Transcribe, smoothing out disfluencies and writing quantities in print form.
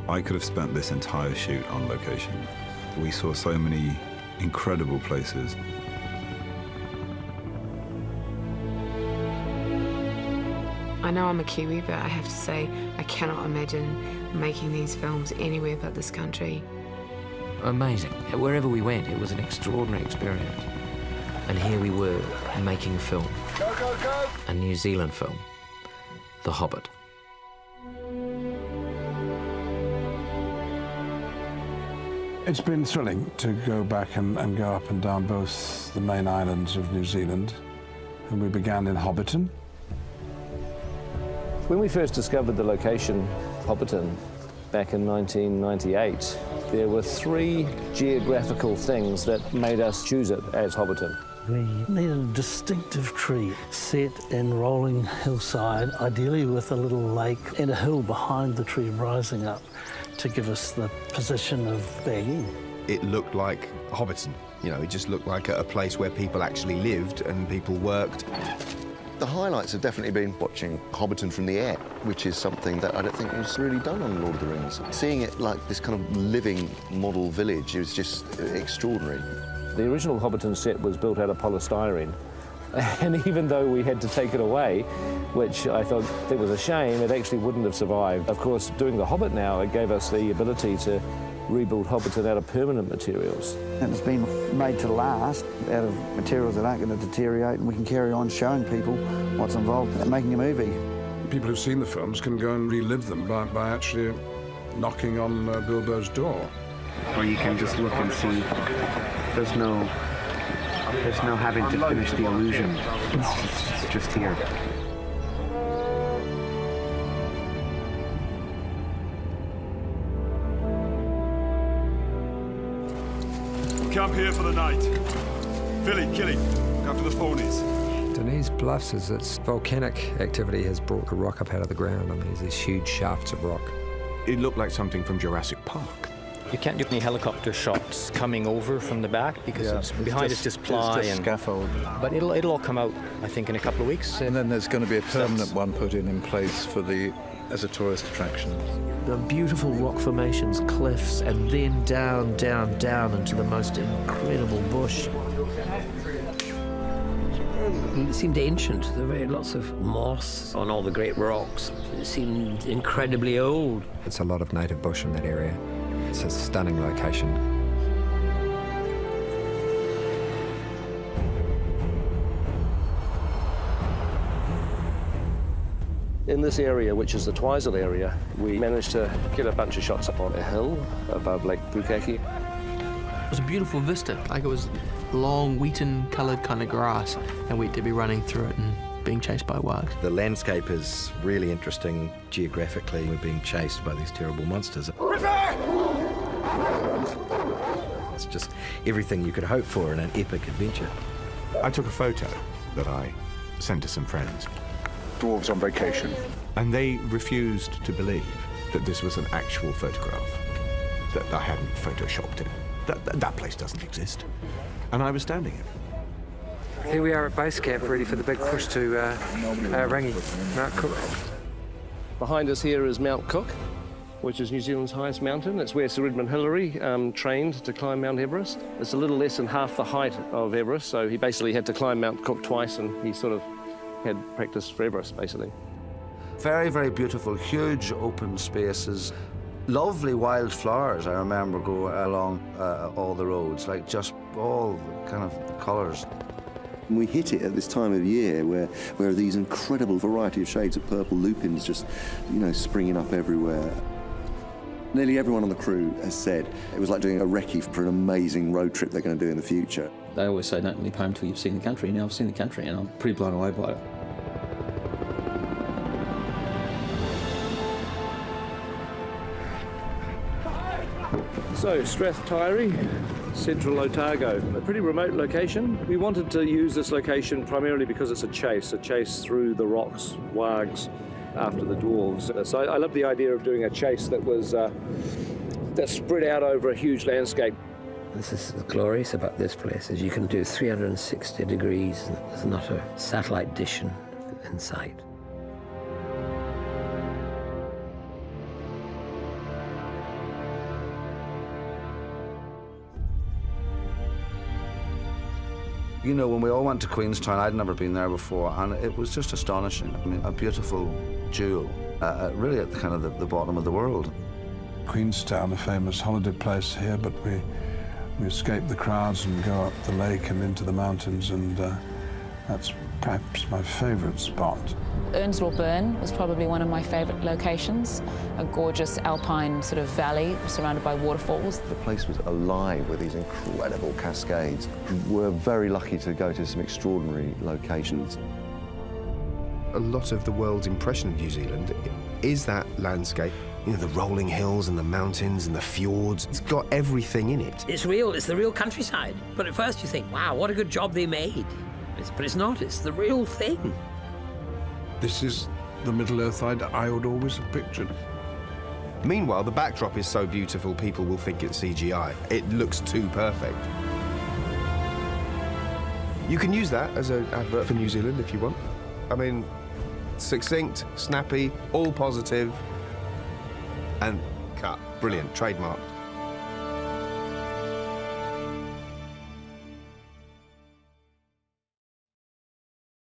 I could have spent this entire shoot on location. We saw so many incredible places. I know I'm a Kiwi, but I have to say I cannot imagine making these films anywhere but this country. Amazing. Wherever we went, it was an extraordinary experience. And here we were making a film. Go, go, go! A New Zealand film, The Hobbit. It's been thrilling to go back and go up and down both the main islands of New Zealand. And we began in Hobbiton. When we first discovered the location, Hobbiton, back in 1998, there were 3 geographical things that made us choose it as Hobbiton. We needed a distinctive tree set in rolling hillside, ideally with a little lake and a hill behind the tree rising up to give us the position of bagging. It looked like Hobbiton. You know, it just looked like a place where people actually lived and people worked. The highlights have definitely been watching Hobbiton from the air, which is something that I don't think was really done on Lord of the Rings. Seeing it like this kind of living model village is just extraordinary. The original Hobbiton set was built out of polystyrene, and even though we had to take it away, which I thought it was a shame, it actually wouldn't have survived. Of course, doing The Hobbit now, it gave us the ability to rebuild Hobbiton out of permanent materials. And it's been made to last out of materials that aren't going to deteriorate, and we can carry on showing people what's involved in making a movie. People who've seen the films can go and relive them by actually knocking on Bilbo's door. Or you can just look and see there's no having to finish the illusion. It's just here. Camp here for the night. Philly, Killy, look after the ponies. Denise Bluffs is its volcanic activity has brought a rock up out of the ground. I mean, there's these huge shafts of rock. It looked like something from Jurassic Park. You can't do any helicopter shots coming over from the back because it's behind it's just ply and scaffold. But it'll all come out, I think, in a couple of weeks. And then there's going to be a permanent one put in place for as a tourist attraction. The beautiful rock formations, cliffs, and then down, down, down into the most incredible bush. It seemed ancient. There were lots of moss on all the great rocks. It seemed incredibly old. It's a lot of native bush in that area. It's a stunning location. In this area, which is the Twizel area, we managed to get a bunch of shots up on a hill above Lake Pukaki. It was a beautiful vista, like it was long, wheaten-coloured kind of grass, and we'd be running through it and being chased by wargs. The landscape is really interesting geographically. We're being chased by these terrible monsters. It's just everything you could hope for in an epic adventure. I took a photo that I sent to some friends. Dwarves on vacation. And they refused to believe that this was an actual photograph, that I hadn't photoshopped it. That place doesn't exist. And I was standing it. Here we are at base camp, ready for the big push to Rangi, Mount Cook. Behind us here is Mount Cook, which is New Zealand's highest mountain. It's where Sir Edmund Hillary trained to climb Mount Everest. It's a little less than half the height of Everest, so he basically had to climb Mount Cook twice, and he sort of had practice for Everest, basically. Very, very beautiful, huge open spaces. Lovely wildflowers, I remember, go along all the roads, like just all kind of colours. We hit it at this time of year where these incredible variety of shades of purple lupins just, springing up everywhere. Nearly everyone on the crew has said it was like doing a recce for an amazing road trip they're going to do in the future. They always say, don't leave home till you've seen the country. Now I've seen the country, and I'm pretty blown away by it. So, Strathtyre, central Otago, a pretty remote location. We wanted to use this location primarily because it's a chase through the rocks, wargs, after the dwarves. So I love the idea of doing a chase that was that's spread out over a huge landscape. This is glorious about this place, is you can do 360 degrees, and there's not a satellite dish in sight. You know, when we all went to Queenstown, I'd never been there before, and it was just astonishing. I mean, a beautiful jewel, really at the kind of the bottom of the world. Queenstown, a famous holiday place here, but we escape the crowds and go up the lake and into the mountains, and that's perhaps my favourite spot. Earnshaw Burn was probably one of my favourite locations, a gorgeous alpine sort of valley surrounded by waterfalls. The place was alive with these incredible cascades. We're very lucky to go to some extraordinary locations. A lot of the world's impression of New Zealand is that landscape. You know, the rolling hills and the mountains and the fjords. It's got everything in it. It's real, it's the real countryside. But at first you think, wow, what a good job they made. But it's not, it's the real thing. This is the Middle-earth I would always have pictured. Meanwhile, the backdrop is so beautiful, people will think it's CGI. It looks too perfect. You can use that as an advert for New Zealand if you want. I mean, succinct, snappy, all positive, and cut. Brilliant, trademark.